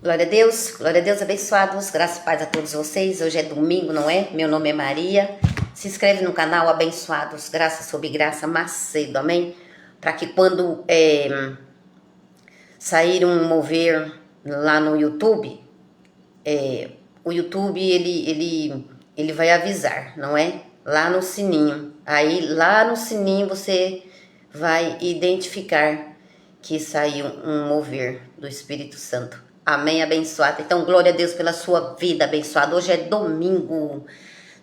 Glória a Deus, abençoados, graças e paz a todos vocês. Hoje é domingo, não é? Meu nome é Maria. Se inscreve no canal, abençoados, graça sobre graça, Macedo, amém? Para que quando sair um mover lá no YouTube, o YouTube ele vai avisar, não é? Lá no sininho. Aí lá no sininho você vai identificar que saiu um mover do Espírito Santo. Amém, abençoado. Então, glória a Deus pela sua vida, abençoado. Hoje é domingo.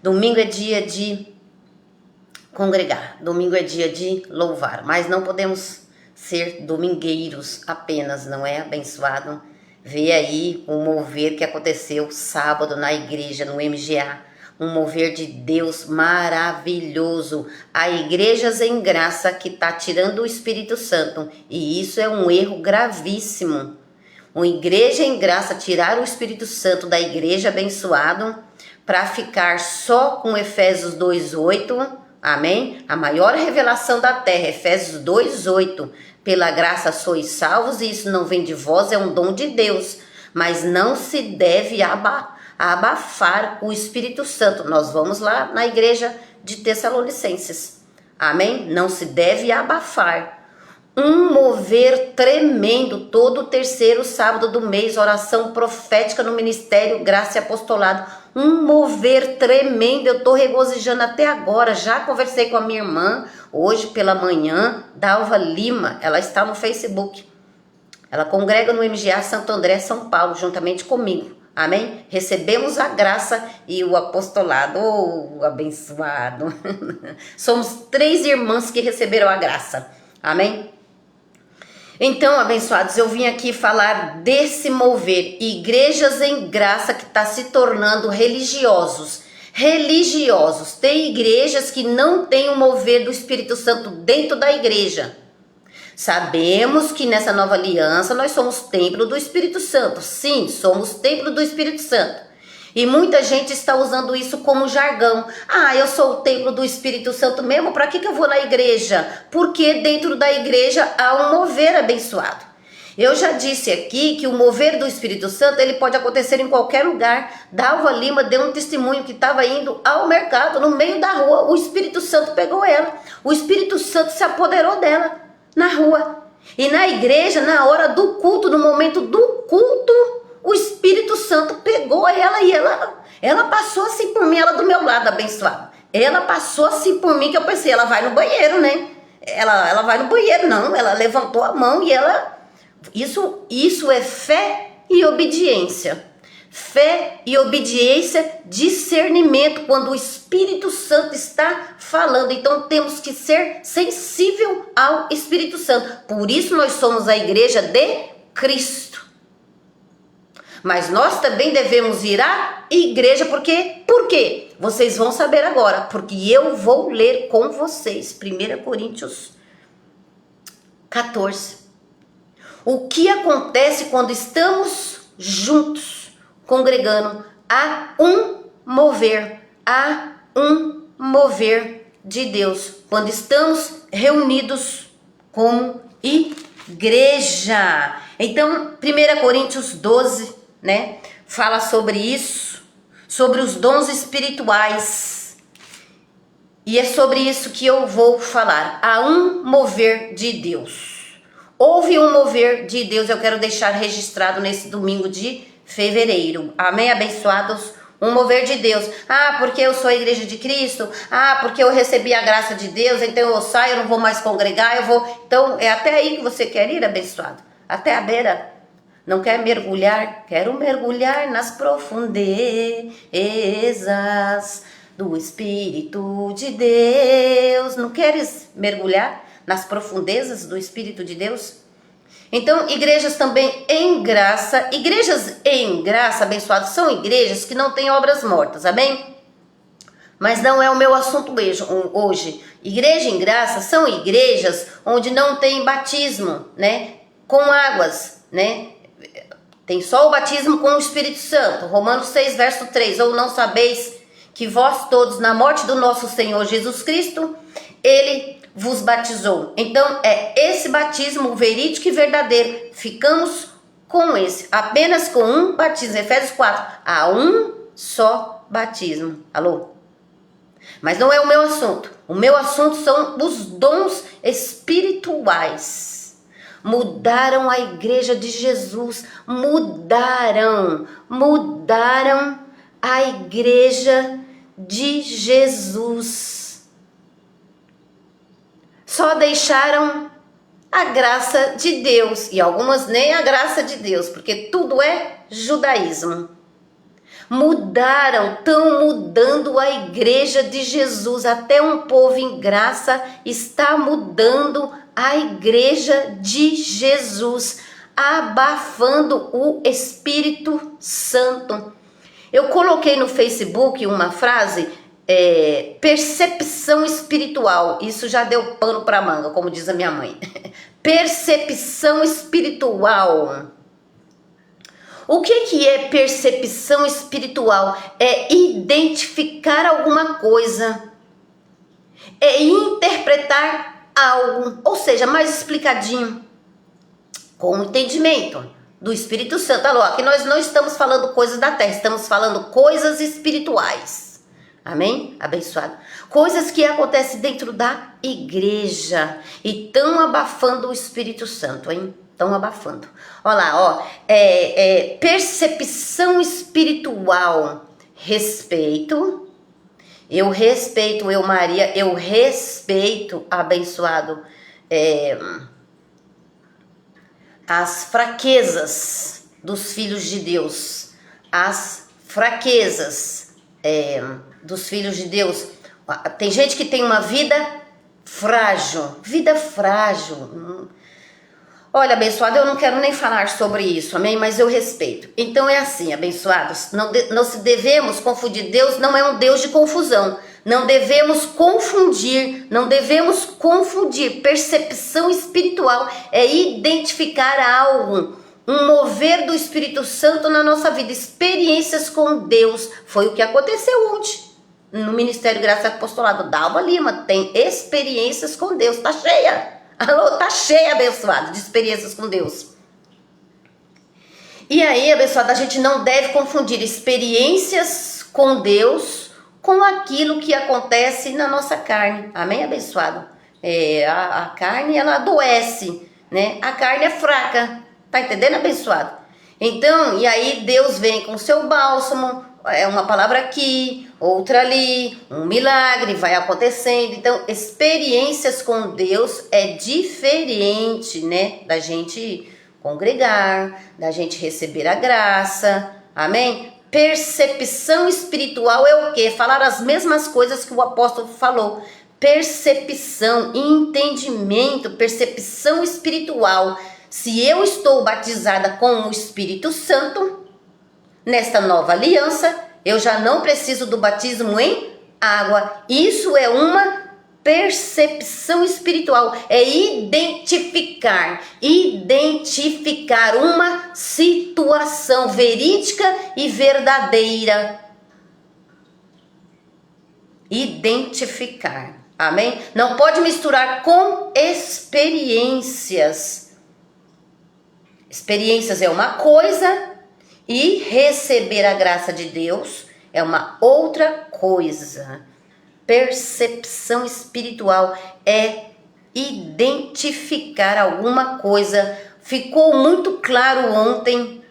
Domingo é dia de congregar. Domingo é dia de louvar. Mas não podemos ser domingueiros apenas, não é, abençoado? Vê aí o mover que aconteceu sábado na igreja, no MGA. Um mover de Deus maravilhoso. Há igrejas em graça que está tirando o Espírito Santo. E isso é um erro gravíssimo. Uma igreja em graça tirar o Espírito Santo da igreja abençoado para ficar só com Efésios 2:8, amém? A maior revelação da terra, Efésios 2:8. Pela graça sois salvos, e isso não vem de vós, é um dom de Deus. Mas não se deve abafar o Espírito Santo. Nós vamos lá na igreja de Tessalonicenses, amém? Não se deve abafar. Um mover tremendo, todo o terceiro sábado do mês, oração profética no ministério, graça e apostolado. Um mover tremendo, eu estou regozijando até agora. Já conversei com a minha irmã hoje pela manhã, Dalva Lima, ela está no Facebook. Ela congrega no MGA Santo André, São Paulo, juntamente comigo. Amém? Recebemos a graça e o apostolado. Oh, abençoado. Somos 3 irmãs que receberam a graça. Amém? Então, abençoados, eu vim aqui falar desse mover, igrejas em graça que está se tornando religiosos. Tem igrejas que não têm o mover do Espírito Santo dentro da igreja. Sabemos que nessa nova aliança nós somos templo do Espírito Santo. Sim, somos templo do Espírito Santo. E muita gente está usando isso como jargão. Ah, eu sou o templo do Espírito Santo mesmo? Para que eu vou na igreja? Porque dentro da igreja há um mover abençoado. Eu já disse aqui que o mover do Espírito Santo ele pode acontecer em qualquer lugar. Dalva Lima deu um testemunho que estava indo ao mercado, no meio da rua. O Espírito Santo pegou ela. O Espírito Santo se apoderou dela na rua. E na igreja, na hora do culto, no momento do culto, o Espírito Santo pegou ela e ela passou assim por mim, ela do meu lado, abençoada. Ela passou assim por mim que eu pensei, ela vai no banheiro, né? Ela vai no banheiro, não, ela levantou a mão e ela... Isso é fé e obediência. Fé e obediência, discernimento, quando o Espírito Santo está falando. Então temos que ser sensível ao Espírito Santo. Por isso nós somos a igreja de Cristo. Mas nós também devemos ir à igreja, porque, por quê? Vocês vão saber agora, porque eu vou ler com vocês, 1 Coríntios 14. O que acontece quando estamos juntos, congregando, há um mover de Deus, quando estamos reunidos como igreja. Então, 1 Coríntios 12, né? Fala sobre isso, sobre os dons espirituais. E é sobre isso que eu vou falar. Há um mover de Deus. Houve um mover de Deus, eu quero deixar registrado nesse domingo de fevereiro. Amém, abençoados? Um mover de Deus. Ah, porque eu sou a igreja de Cristo. Ah, porque eu recebi a graça de Deus, então eu saio, eu não vou mais congregar, eu vou... Então, é até aí que você quer ir, abençoado? Até a beira. Não quer mergulhar? Quero mergulhar nas profundezas do Espírito de Deus. Não queres mergulhar nas profundezas do Espírito de Deus? Então, igrejas também em graça. Igrejas em graça, abençoados, são igrejas que não têm obras mortas, amém? Mas não é o meu assunto hoje. Igreja em graça são igrejas onde não tem batismo, né? Com águas, né? Tem só o batismo com o Espírito Santo. Romanos 6, verso 3. Ou não sabeis que vós todos, na morte do nosso Senhor Jesus Cristo, Ele vos batizou. Então, é esse batismo verídico e verdadeiro. Ficamos com esse, apenas com um batismo. Efésios 4, há um só batismo. Alô? Mas não é o meu assunto. O meu assunto são os dons espirituais. Mudaram a igreja de Jesus. Mudaram a igreja de Jesus. Só deixaram a graça de Deus. E algumas nem a graça de Deus, porque tudo é judaísmo. Estão mudando a igreja de Jesus. Até um povo em graça está mudando a igreja de Jesus, abafando o Espírito Santo. Eu coloquei no Facebook uma frase, percepção espiritual. Isso já deu pano para manga, como diz a minha mãe. Percepção espiritual. O que é percepção espiritual? É identificar alguma coisa, é interpretar algo, ou seja, mais explicadinho, com o entendimento do Espírito Santo. Alô, aqui nós não estamos falando coisas da terra, estamos falando coisas espirituais. Amém? Abençoado. Coisas que acontecem dentro da igreja e estão abafando o Espírito Santo, hein? Estão abafando. Olha lá, ó. Percepção espiritual. Respeito. Eu respeito, Maria, eu respeito, abençoado, as fraquezas dos filhos de Deus. As fraquezas dos filhos de Deus. Tem gente que tem uma vida frágil. Vida frágil. Olha, abençoado, eu não quero nem falar sobre isso, amém? Mas eu respeito. Então é assim, abençoados, não se devemos confundir. Deus não é um Deus de confusão. Não devemos confundir. Percepção espiritual é identificar algo, um mover do Espírito Santo na nossa vida. Experiências com Deus. Foi o que aconteceu ontem no Ministério Graça e Apostolado. Dalva Lima tem experiências com Deus. Tá cheia. Alô, tá cheia, abençoado, de experiências com Deus. E aí, abençoado, a gente não deve confundir experiências com Deus com aquilo que acontece na nossa carne. Amém, abençoado? A carne, ela adoece, né? A carne é fraca. Tá entendendo, abençoado? Então, e aí Deus vem com o seu bálsamo, uma palavra aqui, outra ali, um milagre vai acontecendo. Então, experiências com Deus é diferente, né? Da gente congregar, da gente receber a graça, amém? Percepção espiritual é o quê? Falar as mesmas coisas que o apóstolo falou. Percepção, entendimento, percepção espiritual. Se eu estou batizada com o Espírito Santo, nesta nova aliança, eu já não preciso do batismo em água. Isso é uma percepção espiritual. É identificar uma situação verídica e verdadeira. Identificar. Amém? Não pode misturar com experiências. Experiências é uma coisa e receber a graça de Deus é uma outra coisa. Percepção espiritual é identificar alguma coisa. Ficou muito claro ontem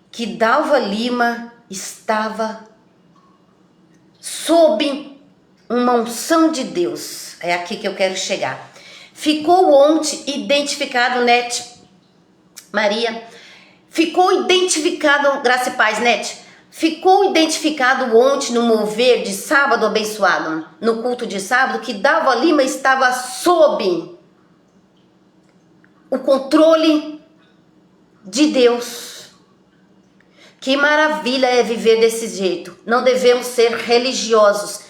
que Dalva Lima estava sob uma unção de Deus. É aqui que eu quero chegar. Ficou ontem identificado, Nete Maria, ficou identificado, Graça e Paz, Nete, ficou identificado ontem no mover de sábado abençoado, no culto de sábado, que Dalva Lima estava sob o controle de Deus. Que maravilha é viver desse jeito. Não devemos ser religiosos.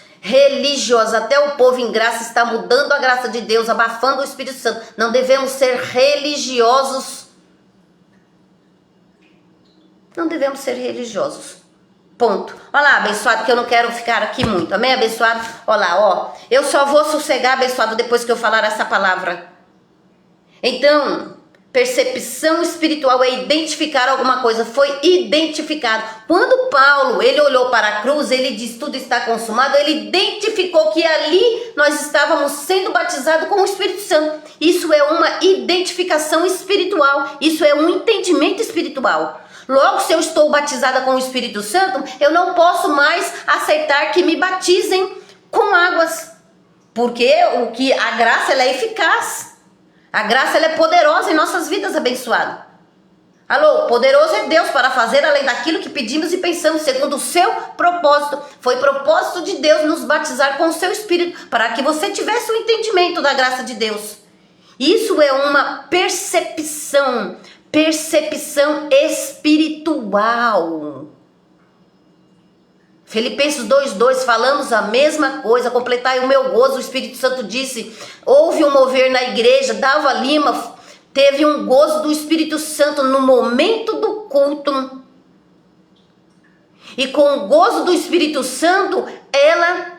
Até o povo em graça está mudando a graça de Deus, abafando o Espírito Santo. Não devemos ser religiosos. Não devemos ser religiosos. Ponto. Olha lá, abençoado, que eu não quero ficar aqui muito. Amém, abençoado? Olha lá, ó. Eu só vou sossegar, abençoado, depois que eu falar essa palavra. Então, Percepção espiritual é identificar alguma coisa, foi identificado. Quando Paulo, ele olhou para a cruz, ele diz, tudo está consumado, ele identificou que ali nós estávamos sendo batizados com o Espírito Santo. Isso é uma identificação espiritual, isso é um entendimento espiritual. Logo, se eu estou batizada com o Espírito Santo, eu não posso mais aceitar que me batizem com águas, porque a graça ela é eficaz. A graça ela é poderosa em nossas vidas, abençoado. Alô, poderoso é Deus para fazer além daquilo que pedimos e pensamos, segundo o seu propósito. Foi propósito de Deus nos batizar com o seu Espírito, para que você tivesse o entendimento da graça de Deus. Isso é uma percepção espiritual. Filipenses 2:2, falamos a mesma coisa, completai o meu gozo, o Espírito Santo disse, houve um mover na igreja, Dalva Lima teve um gozo do Espírito Santo no momento do culto, e com o gozo do Espírito Santo, ela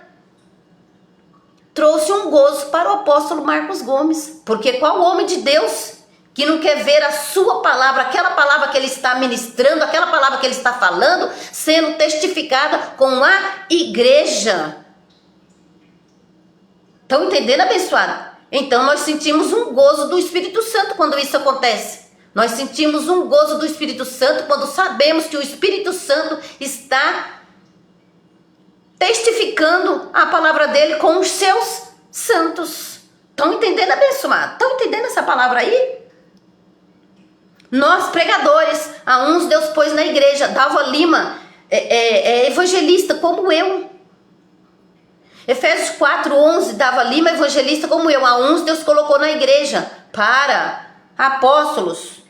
trouxe um gozo para o apóstolo Marcos Gomes, porque qual homem de Deus que não quer ver a sua palavra, aquela palavra que ele está ministrando, aquela palavra que ele está falando, sendo testificada com a igreja? Estão entendendo, abençoado? Então nós sentimos um gozo do Espírito Santo quando isso acontece. Nós sentimos um gozo do Espírito Santo quando sabemos que o Espírito Santo está testificando a palavra dele com os seus santos. Estão entendendo, abençoado? Estão entendendo essa palavra aí? Nós, pregadores, a uns Deus pôs na igreja. Dalva Lima é evangelista como eu. Efésios 4:11, Dalva Lima, evangelista como eu. A uns Deus colocou na igreja para apóstolos,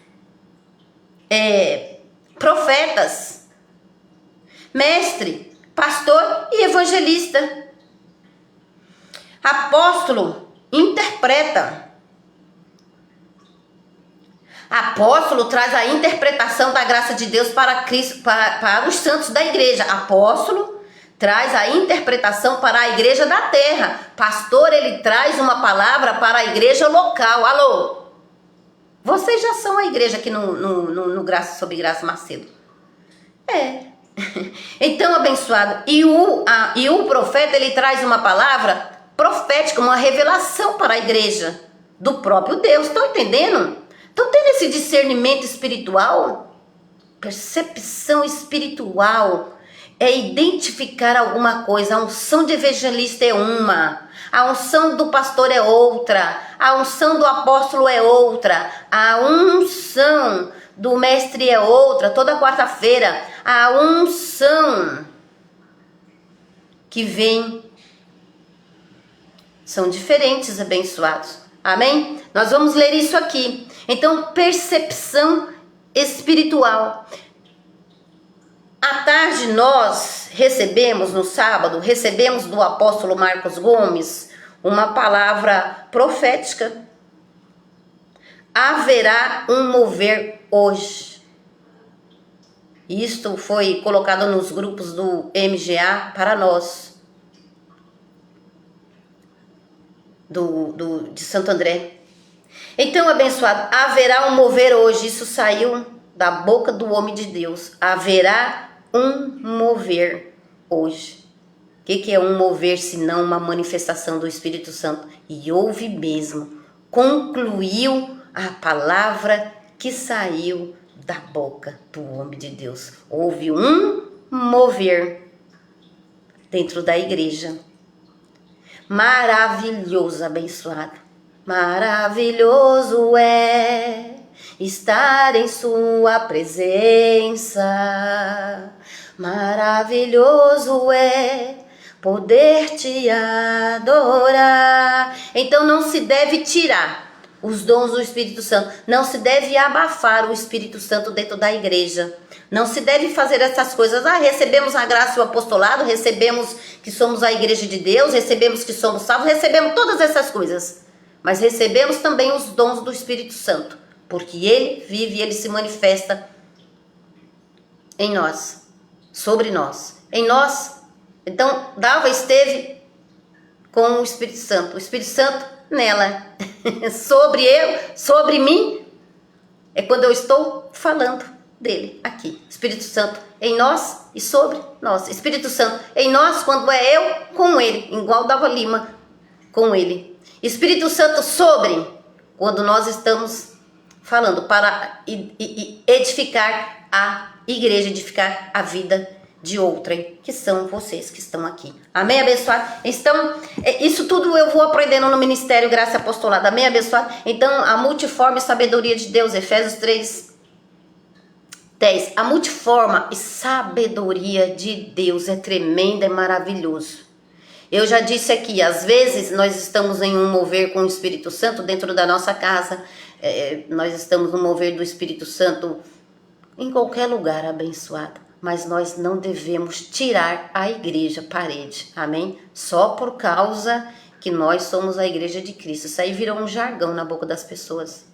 profetas, mestre, pastor e evangelista. Apóstolo interpreta. Apóstolo traz a interpretação da graça de Deus para Cristo, para os santos da igreja. Apóstolo traz a interpretação para a igreja da terra. Pastor, ele traz uma palavra para a igreja local. Alô? Vocês já são a igreja aqui no Graça sobre Graça Macedo. Então, abençoado. E o profeta, ele traz uma palavra profética, uma revelação para a igreja do próprio Deus. Estão entendendo? Estão tendo esse discernimento espiritual? Percepção espiritual é identificar alguma coisa. A unção de evangelista é uma, a unção do pastor é outra, a unção do apóstolo é outra, a unção do mestre é outra. Toda quarta-feira, a unção que vem são diferentes, abençoados. Amém? Nós vamos ler isso aqui. Então, percepção espiritual. À tarde nós recebemos, no sábado, recebemos do apóstolo Marcos Gomes uma palavra profética. Haverá um mover hoje. Isto foi colocado nos grupos do MGA para nós, de Santo André. Então, abençoado, haverá um mover hoje. Isso saiu da boca do homem de Deus. Haverá um mover hoje. O que é um mover senão uma manifestação do Espírito Santo? E houve mesmo. Concluiu a palavra que saiu da boca do homem de Deus. Houve um mover dentro da igreja. Maravilhoso, abençoado. Maravilhoso é estar em sua presença. Maravilhoso é poder te adorar. Então não se deve tirar os dons do Espírito Santo. Não se deve abafar o Espírito Santo dentro da igreja. Não se deve fazer essas coisas. Recebemos a graça e o apostolado, recebemos que somos a igreja de Deus, recebemos que somos salvos, recebemos todas essas coisas. Mas recebemos também os dons do Espírito Santo, porque ele vive e ele se manifesta em nós, sobre nós, em nós. Então, Dalva esteve com o Espírito Santo nela, sobre mim, É quando eu estou falando dele aqui. Espírito Santo em nós e sobre nós. Espírito Santo em nós quando é eu com ele, igual Dalva Lima com ele. Espírito Santo sobre quando nós estamos falando para edificar a igreja, edificar a vida de outrem, que são vocês que estão aqui. Amém, abençoado? Então, isso tudo eu vou aprendendo no Ministério Graça Apostolada. Amém, abençoado? Então, a multiforme sabedoria de Deus, Efésios 3, 10. A multiforme sabedoria de Deus é tremenda, é maravilhoso. Eu já disse aqui, às vezes nós estamos em um mover com o Espírito Santo dentro da nossa casa, nós estamos no mover do Espírito Santo em qualquer lugar, abençoado. Mas nós não devemos tirar a igreja parede, amém? Só por causa que nós somos a igreja de Cristo. Isso aí virou um jargão na boca das pessoas.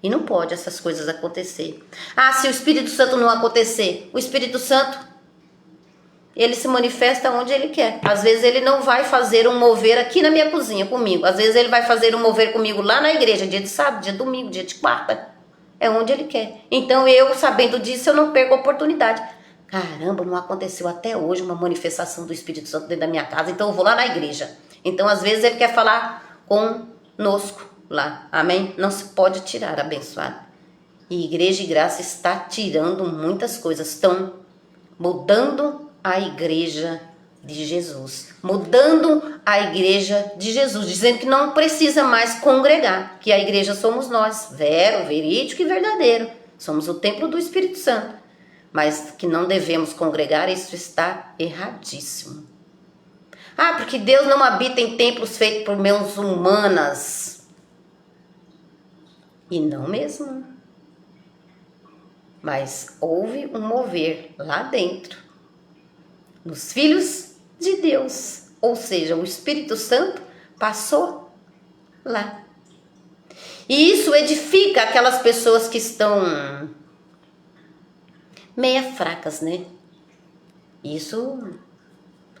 E não pode essas coisas acontecer. Ah, se o Espírito Santo não acontecer, o Espírito Santo, ele se manifesta onde ele quer. Às vezes ele não vai fazer um mover aqui na minha cozinha comigo. Às vezes ele vai fazer um mover comigo lá na igreja, dia de sábado, dia de domingo, dia de quarta. É onde ele quer. Então eu, sabendo disso, eu não perco a oportunidade. Caramba, não aconteceu até hoje uma manifestação do Espírito Santo dentro da minha casa, então eu vou lá na igreja. Então às vezes ele quer falar conosco lá, amém? Não se pode tirar, abençoado. E Igreja e Graça está tirando muitas coisas, estão mudando a igreja de Jesus, mudando a igreja de Jesus, dizendo que não precisa mais congregar, que a igreja somos nós, vero, verídico e verdadeiro, somos o templo do Espírito Santo. Mas que não devemos congregar, isso está erradíssimo. Ah, porque Deus não habita em templos feitos por mãos humanas. E não mesmo. Mas houve um mover lá dentro, nos filhos de Deus. Ou seja, o Espírito Santo passou lá. E isso edifica aquelas pessoas que estão meia fracas, né? Isso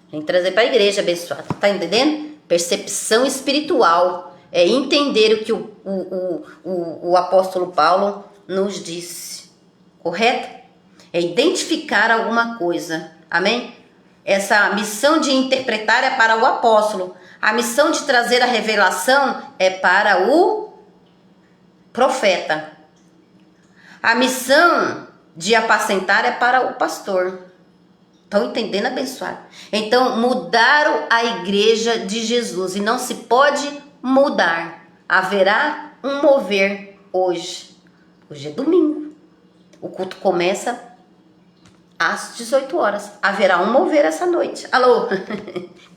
tem que trazer para a igreja, abençoado. Tá entendendo? Percepção espiritual. É entender o que o apóstolo Paulo nos disse. Correto? É identificar alguma coisa. Amém? Essa missão de interpretar é para o apóstolo. A missão de trazer a revelação é para o profeta. A missão de apacentar é para o pastor. Estão entendendo, abençoado? Então, mudaram a igreja de Jesus e não se pode mudar. Haverá um mover hoje. Hoje é domingo. O culto começa às 18 horas. Haverá um mover essa noite. Alô?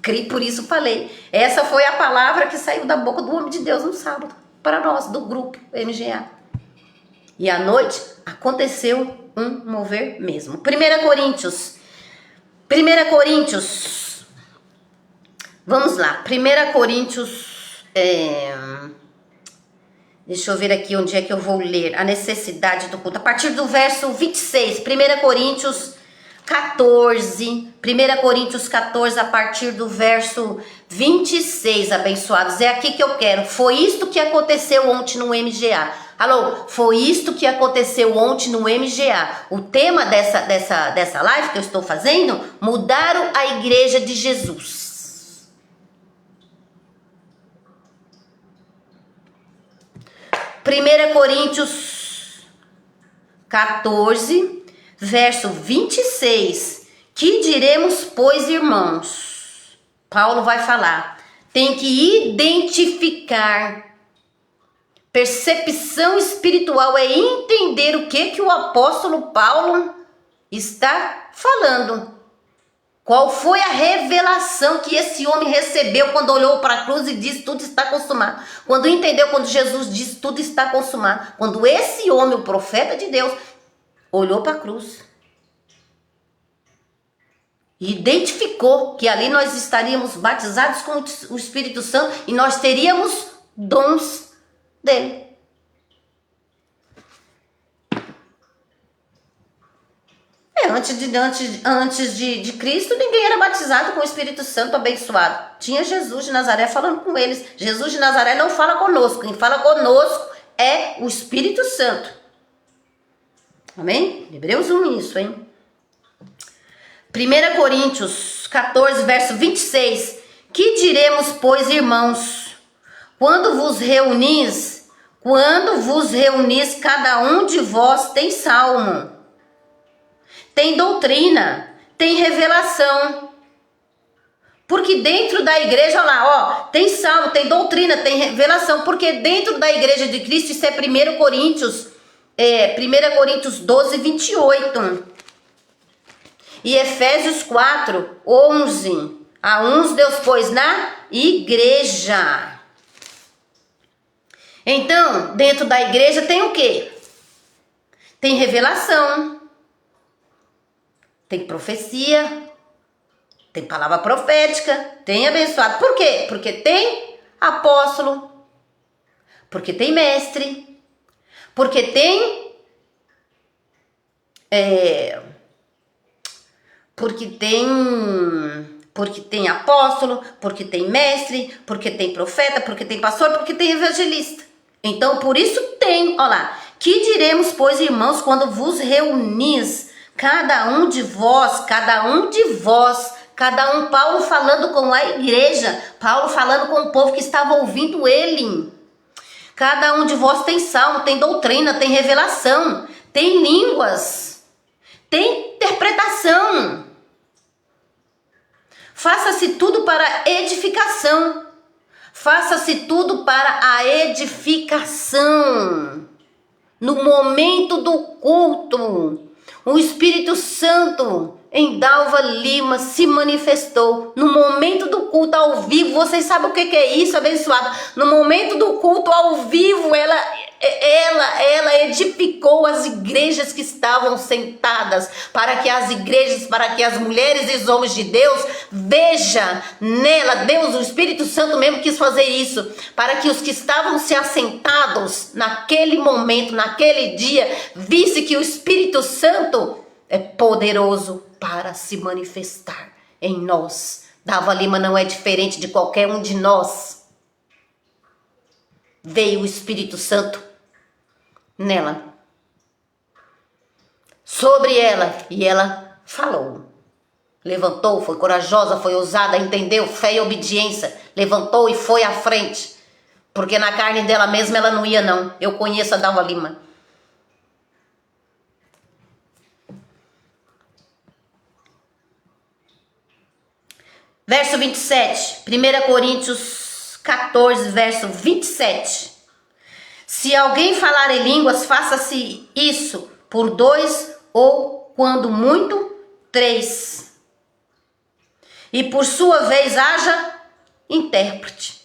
Cri, por isso falei. Essa foi a palavra que saiu da boca do homem de Deus no sábado. Para nós, do grupo MGA. E à noite aconteceu um mover mesmo. 1 Coríntios, vamos lá, 1 Coríntios, deixa eu ver aqui onde é que eu vou ler, a necessidade do culto, a partir do verso 26, 1 Coríntios 14, a partir do verso 26, abençoados, é aqui que eu quero, foi isto que aconteceu ontem no MGA. Alô, foi isto que aconteceu ontem no MGA. O tema dessa live que eu estou fazendo, mudaram a igreja de Jesus. 1 Coríntios 14, verso 26. Que diremos, pois, irmãos? Paulo vai falar. Tem que identificar. Percepção espiritual é entender o que o apóstolo Paulo está falando. Qual foi a revelação que esse homem recebeu quando olhou para a cruz e disse tudo está consumado? Quando entendeu quando Jesus disse tudo está consumado? Quando esse homem, o profeta de Deus, olhou para a cruz. E identificou que ali nós estaríamos batizados com o Espírito Santo e nós teríamos dons dele. Antes de Cristo, ninguém era batizado com o Espírito Santo abençoado. Tinha Jesus de Nazaré falando com eles. Jesus de Nazaré não fala conosco. Quem fala conosco é o Espírito Santo. Amém? Hebreus 1 isso, hein? 1 Coríntios 14, verso 26. Que diremos, pois, irmãos, quando vos reunis, cada um de vós tem salmo, tem doutrina, tem revelação. Porque dentro da igreja, olha lá, ó, tem salmo, tem doutrina, tem revelação. Porque dentro da igreja de Cristo, isso é 1 Coríntios 12, 28. E Efésios 4, 11. A uns Deus pôs na igreja. Então, dentro da igreja tem o quê? Tem revelação. Tem profecia. Tem palavra profética. Tem abençoado. Por quê? Porque tem apóstolo. Porque tem mestre. Porque tem... Porque tem apóstolo, porque tem mestre, porque tem profeta, porque tem pastor, porque tem evangelista. Então, por isso tem, olha lá. Que diremos, pois, irmãos, quando vos reunis, cada um, Paulo falando com a igreja, Paulo falando com o povo que estava ouvindo ele. Cada um de vós tem salmo, tem doutrina, tem revelação, tem línguas, tem interpretação. Faça-se tudo para edificação. Faça-se tudo para a edificação. No momento do culto, o Espírito Santo em Dalva Lima se manifestou. No momento do culto ao vivo, vocês sabem o que é isso, abençoado? No momento do culto ao vivo, ela edificou as igrejas que estavam sentadas, para que as mulheres e os homens de Deus vejam nela. Deus, o Espírito Santo mesmo quis fazer isso, para que os que estavam se assentados naquele momento, naquele dia, visse que o Espírito Santo é poderoso para se manifestar em nós. Dalva Lima não é diferente de qualquer um de nós. Veio o Espírito Santo nela, sobre ela, e ela falou. Levantou, foi corajosa, foi ousada, entendeu? Fé e obediência. Levantou e foi à frente. Porque na carne dela mesma ela não ia, não. Eu conheço a Dalva Lima. Verso 27, 1 Coríntios 14, verso 27. Se alguém falar em línguas, faça-se isso por 2 ou, quando muito, 3. E por sua vez haja intérprete.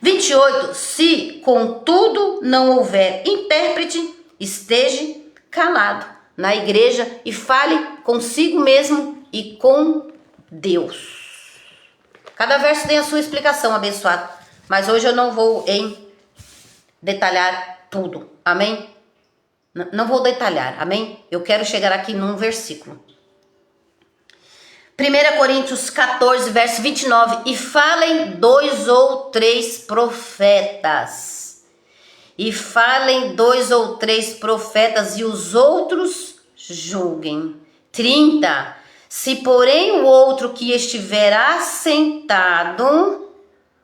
28. Se, contudo, não houver intérprete, esteja calado na igreja e fale consigo mesmo e com Deus. Cada verso tem a sua explicação, abençoado. Mas hoje eu não vou detalhar tudo, amém? Não vou detalhar, amém? Eu quero chegar aqui num versículo. 1 Coríntios 14, verso 29. E falem 2 ou 3 profetas. E falem 2 ou 3 profetas e os outros julguem. 30. Se porém o outro que estiver assentado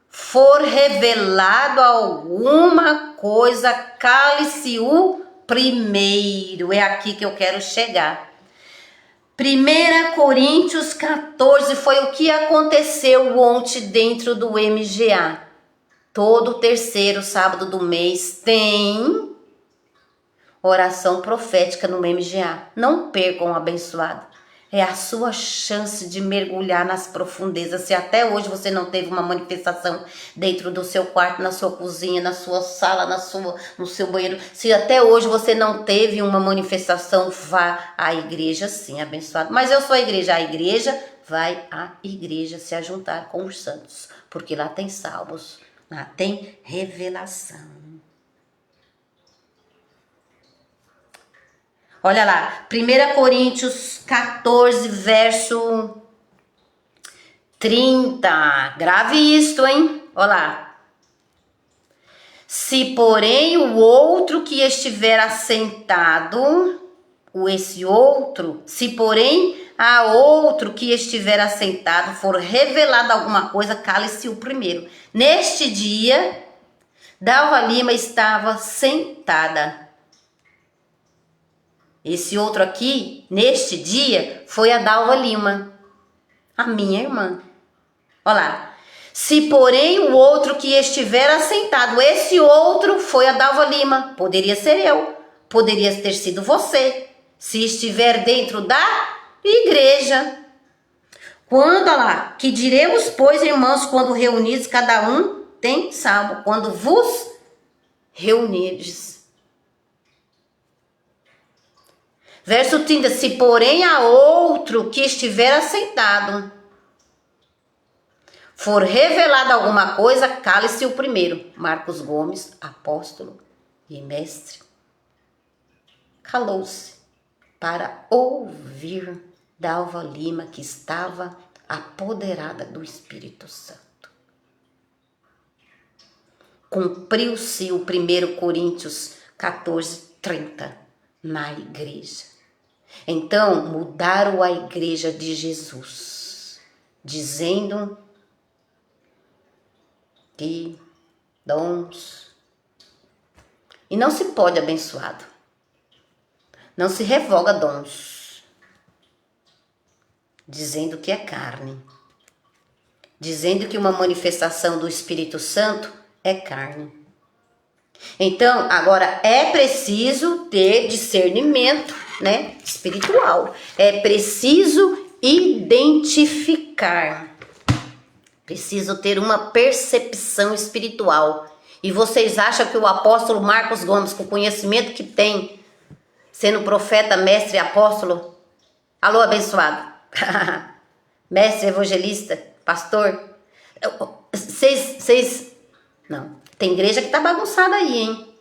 for revelado alguma coisa, cale-se o primeiro. É aqui que eu quero chegar. 1 Coríntios 14 foi o que aconteceu ontem dentro do MGA. Todo terceiro sábado do mês tem oração profética no MGA. Não percam, abençoado. É a sua chance de mergulhar nas profundezas. Se até hoje você não teve uma manifestação dentro do seu quarto, na sua cozinha, na sua sala, no seu banheiro. Se até hoje você não teve uma manifestação, vá à igreja sim, abençoado. Mas eu sou a igreja. A igreja vai à igreja se ajuntar com os santos. Porque lá tem salmos, lá tem revelação. Olha lá, 1 Coríntios 14, verso 30. Grave isto, hein? Olha lá. Se, porém, o outro que estiver assentado, se, porém, a outro que estiver assentado for revelada alguma coisa, cale-se o primeiro. Neste dia, Dalva Lima estava sentada. Esse outro aqui, neste dia, foi a Dalva Lima, a minha irmã. Olha lá. Se, porém, o outro que estiver assentado, esse outro foi a Dalva Lima. Poderia ser eu, poderia ter sido você, se estiver dentro da igreja. Quando, olha lá, que diremos, pois, irmãos, quando reunidos, cada um tem salmo, quando vos reunirdes. Verso 30, se, porém, há outro que estiver assentado, for revelada alguma coisa, cale-se o primeiro. Marcos Gomes, apóstolo e mestre, calou-se para ouvir Dalva Lima, que estava apoderada do Espírito Santo. Cumpriu-se o 1 Coríntios 14:30 na igreja. Então mudaram a igreja de Jesus, dizendo que dons. E não se pode abençoado. Não se revoga dons. Dizendo que é carne. Dizendo que uma manifestação do Espírito Santo é carne. Então, agora é preciso ter discernimento, né, espiritual. É preciso identificar. Preciso ter uma percepção espiritual. E vocês acham que o apóstolo Marcos Gomes, com o conhecimento que tem, sendo profeta, mestre e apóstolo, alô, abençoado, mestre, evangelista, pastor, não, tem igreja que tá bagunçada aí, hein?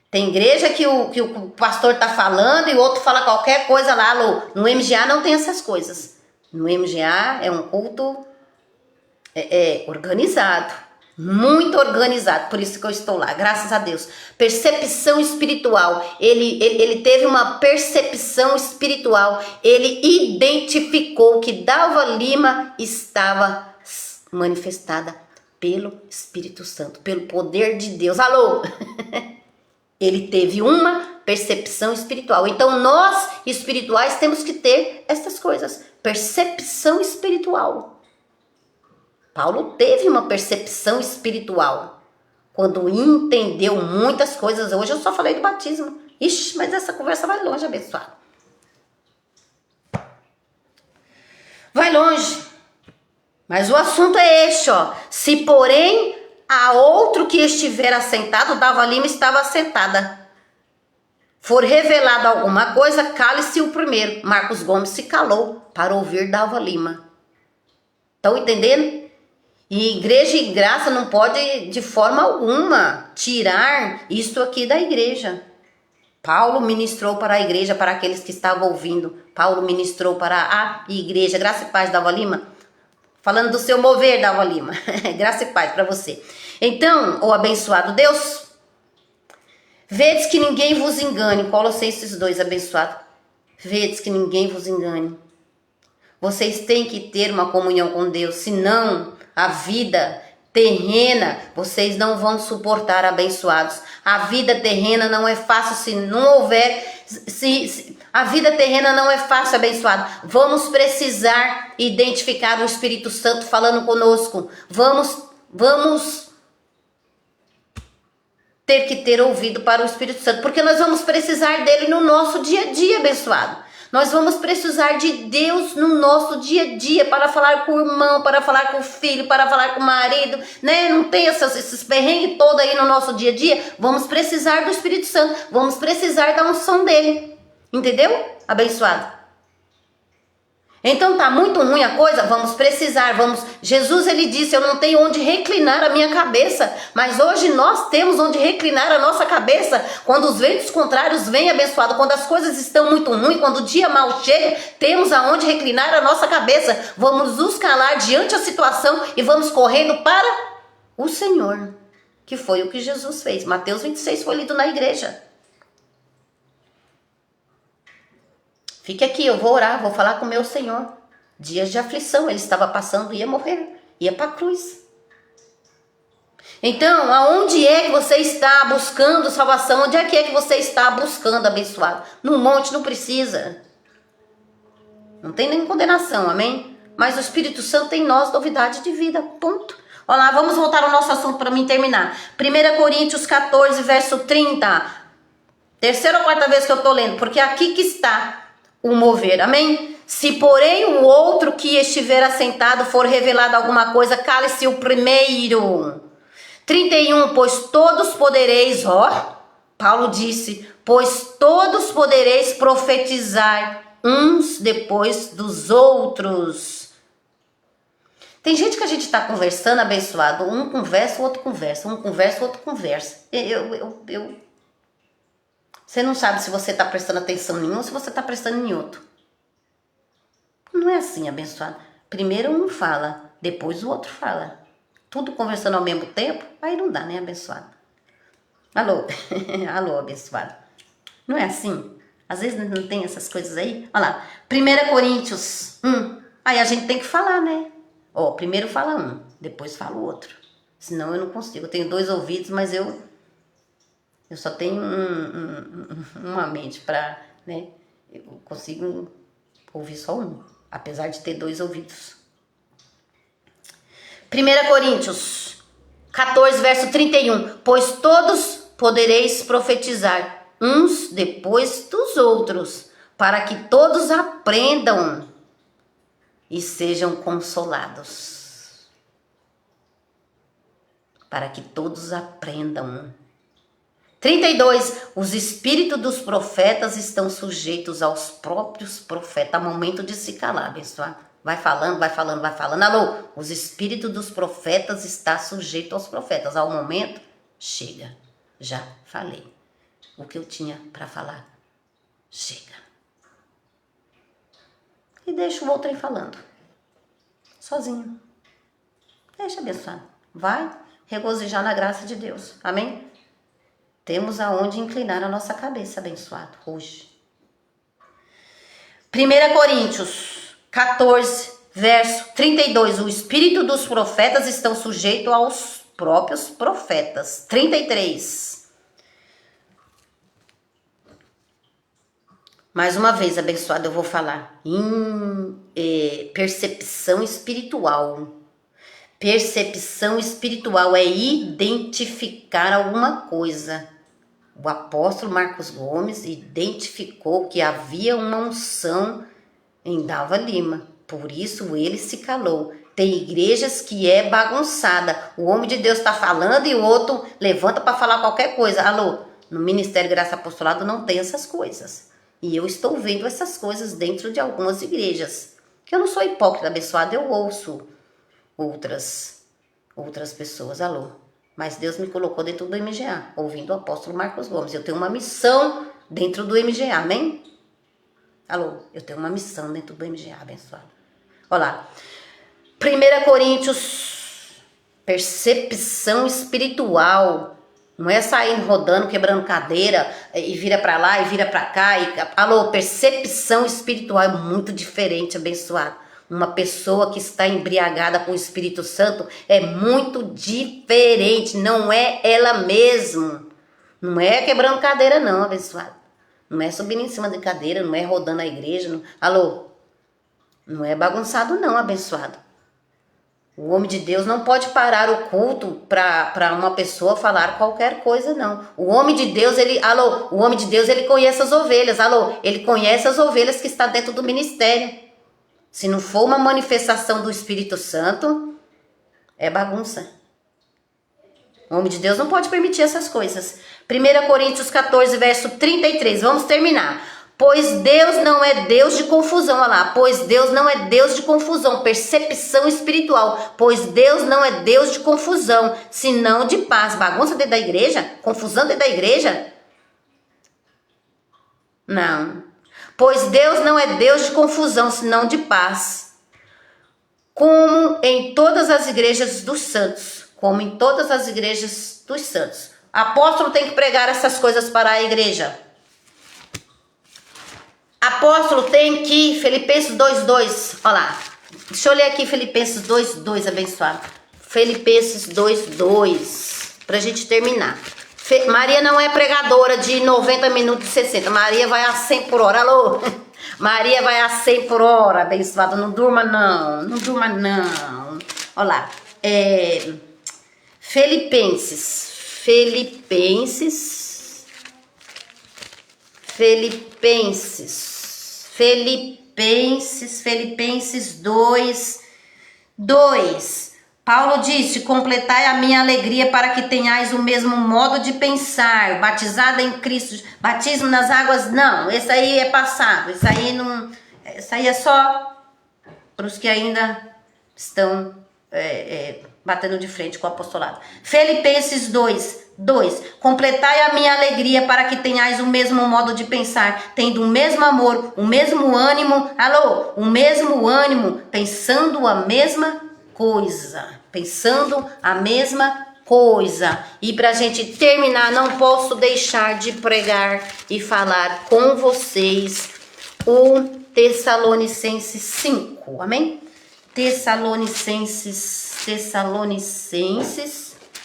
Tem igreja que o pastor tá falando e o outro fala qualquer coisa lá, alô. No MGA não tem essas coisas. No MGA é um culto organizado, muito organizado, por isso que eu estou lá, graças a Deus. Percepção espiritual, ele teve uma percepção espiritual, ele identificou que Dalva Lima estava manifestada pelo Espírito Santo, pelo poder de Deus, alô, ele teve uma percepção espiritual. Então nós espirituais temos que ter essas coisas, percepção espiritual. Paulo teve uma percepção espiritual quando entendeu muitas coisas. Hoje eu só falei do batismo. Ixi, mas essa conversa vai longe, abençoado. Vai longe. Mas o assunto é este, ó. Se, porém, há outro que estiver assentado, Dalva Lima estava assentada. For revelado alguma coisa, cale-se o primeiro. Marcos Gomes se calou para ouvir Dalva Lima. Estão entendendo? E igreja e graça não pode de forma alguma tirar isto aqui da igreja. Paulo ministrou para a igreja, para aqueles que estavam ouvindo. Paulo ministrou para a igreja. Graça e paz, Dalva Lima. Falando do seu mover, Dalva Lima. Graça e paz para você. Então, ó abençoado Deus, vedes que ninguém vos engane. Colossenses 2, abençoado. Vedes que ninguém vos engane. Vocês têm que ter uma comunhão com Deus, senão a vida terrena vocês não vão suportar, abençoados. A vida terrena não é fácil se não houver, a vida terrena não é fácil, abençoado. Vamos precisar identificar o Espírito Santo falando conosco. Vamos ter que ter ouvido para o Espírito Santo, porque nós vamos precisar dele no nosso dia a dia, abençoado. Nós vamos precisar de Deus no nosso dia a dia para falar com o irmão, para falar com o filho, para falar com o marido, né? Não tem esses perrengues todos aí no nosso dia a dia. Vamos precisar do Espírito Santo, vamos precisar da unção dele. Entendeu? Abençoado. Então tá muito ruim a coisa, vamos precisar, Jesus ele disse, eu não tenho onde reclinar a minha cabeça, mas hoje nós temos onde reclinar a nossa cabeça, quando os ventos contrários vêm, abençoado, quando as coisas estão muito ruins, quando o dia mal chega, temos aonde reclinar a nossa cabeça, vamos nos calar diante da situação e vamos correndo para o Senhor, que foi o que Jesus fez. Mateus 26 foi lido na igreja. Fique aqui, eu vou orar, vou falar com o meu Senhor. Dias de aflição, ele estava passando, ia morrer, ia para a cruz. Então, aonde é que você está buscando salvação? Onde é que você está buscando abençoado? No monte não precisa. Não tem nem condenação, amém? Mas o Espírito Santo tem em nós novidade de vida, ponto. Olha lá, vamos voltar ao nosso assunto para mim terminar. 1 Coríntios 14, verso 30. Terceira ou quarta vez que eu estou lendo, porque é aqui que está o mover, amém? Se porém o outro que estiver assentado for revelado alguma coisa, cale-se o primeiro. 31, pois todos podereis, Paulo disse, pois todos podereis profetizar uns depois dos outros. Tem gente que a gente está conversando, abençoado, um conversa, o outro conversa, um conversa, o outro conversa. Você não sabe se você está prestando atenção em um ou se você está prestando em outro. Não é assim, abençoado. Primeiro um fala, depois o outro fala. Tudo conversando ao mesmo tempo, aí não dá, né, abençoado? Alô, alô, abençoado. Não é assim? Às vezes não tem essas coisas aí. Olha lá, 1 Coríntios 1. Aí a gente tem que falar, né? Primeiro fala um, depois fala o outro. Senão eu não consigo. Eu tenho 2 ouvidos, mas eu só tenho uma mente para, né? Eu consigo ouvir só um, apesar de ter 2 ouvidos. 1 Coríntios 14, verso 31. Pois todos podereis profetizar, uns depois dos outros, para que todos aprendam e sejam consolados. Para que todos aprendam. 32. Os espíritos dos profetas estão sujeitos aos próprios profetas. Há momento de se calar, abençoado. Vai falando, vai falando, vai falando. Alô, os espíritos dos profetas estão sujeitos aos profetas. Ao momento, chega. Já falei o que eu tinha para falar. Chega. E deixa o outro aí falando. Sozinho. Deixa, abençoado. Vai regozijar na graça de Deus. Amém? Temos aonde inclinar a nossa cabeça, abençoado, hoje. 1 Coríntios 14, verso 32. O espírito dos profetas estão sujeitos aos próprios profetas. 33. Mais uma vez, abençoado, eu vou falar percepção espiritual. Percepção espiritual é identificar alguma coisa. O apóstolo Marcos Gomes identificou que havia uma unção em Dalva Lima. Por isso ele se calou. Tem igrejas que é bagunçada. O homem de Deus está falando e o outro levanta para falar qualquer coisa. Alô, no Ministério Graça Apostolado não tem essas coisas. E eu estou vendo essas coisas dentro de algumas igrejas. Que eu não sou hipócrita, abençoada, eu ouço outras pessoas, alô. Mas Deus me colocou dentro do MGA, ouvindo o apóstolo Marcos Gomes. Eu tenho uma missão dentro do MGA, amém? Alô, eu tenho uma missão dentro do MGA, abençoado. Olha lá. 1 Coríntios, percepção espiritual. Não é sair rodando, quebrando cadeira, e vira para lá e vira para cá. Alô, percepção espiritual é muito diferente, abençoado. Uma pessoa que está embriagada com o Espírito Santo é muito diferente, não é ela mesma. Não é quebrando cadeira não, abençoado. Não é subindo em cima de cadeira, não é rodando a igreja. Não. Alô, não é bagunçado não, abençoado. O homem de Deus não pode parar o culto para uma pessoa falar qualquer coisa, não. O homem de Deus, o homem de Deus, ele conhece as ovelhas, ele conhece as ovelhas que estão dentro do ministério. Se não for uma manifestação do Espírito Santo, é bagunça. O homem de Deus não pode permitir essas coisas. 1 Coríntios 14, verso 33. Vamos terminar. Pois Deus não é Deus de confusão. Olha lá. Pois Deus não é Deus de confusão. Percepção espiritual. Pois Deus não é Deus de confusão, senão de paz. Bagunça dentro da igreja? Confusão dentro da igreja? Não. Pois Deus não é Deus de confusão, senão de paz. Como em todas as igrejas dos santos. como em todas as igrejas dos santos. Apóstolo tem que pregar essas coisas para a igreja. Apóstolo tem que, Filipenses 2:2, olha lá. Deixa eu ler aqui Filipenses 2:2, abençoado. Filipenses 2:2, pra gente terminar. Maria não é pregadora de 90 minutos e 60. Maria vai a 100 por hora. Alô? Maria vai a 100 por hora, abençoado. Não durma não, não durma não. Olha lá. Filipenses 2:2. Paulo disse: completai a minha alegria para que tenhais o mesmo modo de pensar, batizada em Cristo. Batismo nas águas, não, esse aí é passado, isso aí é só para os que ainda estão batendo de frente com o apostolado. Filipenses 2:2. Completai a minha alegria para que tenhais o mesmo modo de pensar, tendo o mesmo amor, o mesmo ânimo, o mesmo ânimo, pensando a mesma coisa. E pra gente terminar, não posso deixar de pregar e falar com vocês o Tessalonicenses 5, amém? Tessalonicenses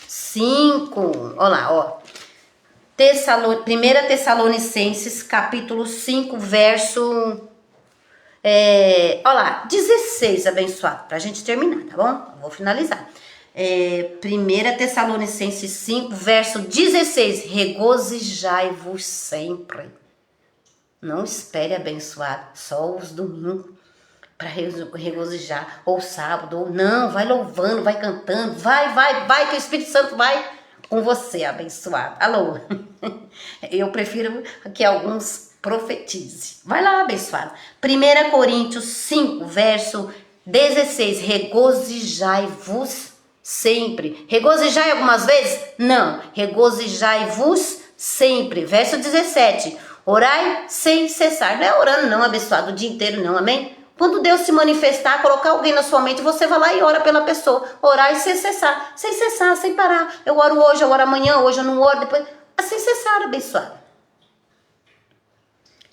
5, olha lá, ó. 1 Tessalonicenses capítulo 5, verso... olha lá, 16, abençoado, pra gente terminar, tá bom? Eu vou finalizar. 1 Tessalonicenses 5, verso 16. Regozijai-vos sempre. Não espere, abençoado, só os domingos para regozijar, ou sábado, ou não, vai louvando, vai cantando, vai, que o Espírito Santo vai com você, abençoado. Alô? Eu prefiro que alguns profetize. Vai lá, abençoado. 1 Coríntios 5, verso 16. Regozijai-vos sempre. Regozijai algumas vezes? Não. Regozijai-vos sempre. Verso 17. Orai sem cessar. Não é orando não, abençoado, o dia inteiro não, amém? Quando Deus se manifestar, colocar alguém na sua mente, você vai lá e ora pela pessoa. Orai sem cessar, sem parar. Eu oro hoje, eu oro amanhã, hoje eu não oro, depois... Sem cessar, abençoado.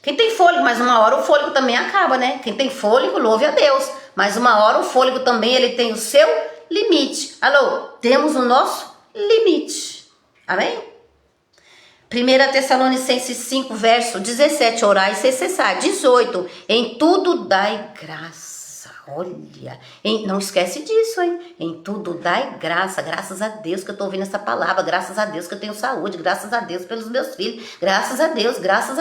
Quem tem fôlego, mas uma hora o fôlego também acaba, né? Quem tem fôlego, louve a Deus. Mas uma hora o fôlego também, ele tem o seu limite. Alô, temos o nosso limite. Amém? 1 Tessalonicenses 5, verso 17, orai sem cessar. 18, em tudo dai graça. Olha, não esquece disso, hein? Em tudo dai graça. Graças a Deus que eu tô ouvindo essa palavra. Graças a Deus que eu tenho saúde. Graças a Deus pelos meus filhos. Graças a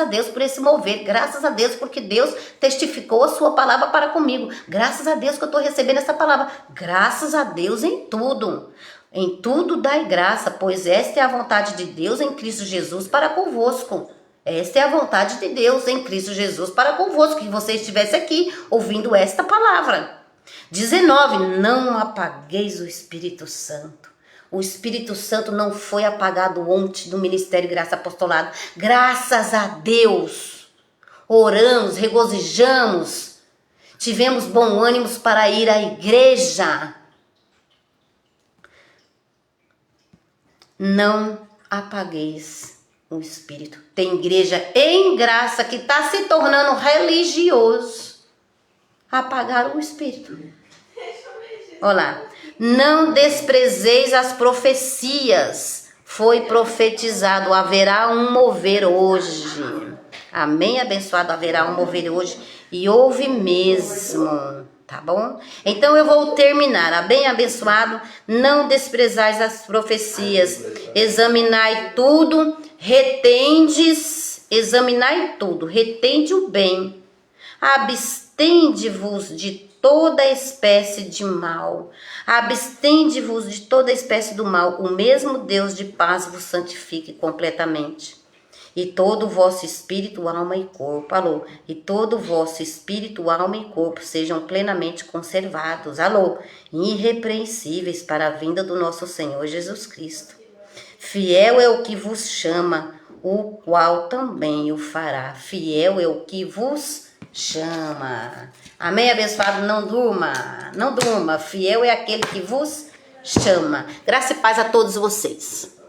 Deus por esse mover. Graças a Deus porque Deus testificou a sua palavra para comigo. Graças a Deus que eu tô recebendo essa palavra. Graças a Deus em tudo. Em tudo dai graça, pois esta é a vontade de Deus em Cristo Jesus para convosco. Esta é a vontade de Deus em Cristo Jesus para convosco, que você estivesse aqui ouvindo esta palavra. 19, não apagueis o Espírito Santo. O Espírito Santo não foi apagado ontem no Ministério Graça Apostolado. Graças a Deus. Oramos, regozijamos, tivemos bom ânimo para ir à igreja. Não apagueis o Espírito. Tem igreja em graça que está se tornando religioso. Apagar o Espírito. Olha lá. Não desprezeis as profecias. Foi profetizado, haverá um mover hoje. Amém, abençoado, haverá um mover hoje. E houve mesmo. Tá bom? Então eu vou terminar. Bem abençoado, não desprezais as profecias. Examinai tudo, examinai tudo, retende o bem. Abstende-vos de toda espécie de mal. Abstende-vos de toda espécie do mal. O mesmo Deus de paz vos santifique completamente. E todo o vosso espírito, alma e corpo, alô, e todo o vosso espírito, alma e corpo sejam plenamente conservados, alô, irrepreensíveis para a vinda do nosso Senhor Jesus Cristo. Fiel é o que vos chama, o qual também o fará. Fiel é o que vos chama. Amém, abençoado? Não durma, não durma. Fiel é aquele que vos chama. Graça e paz a todos vocês.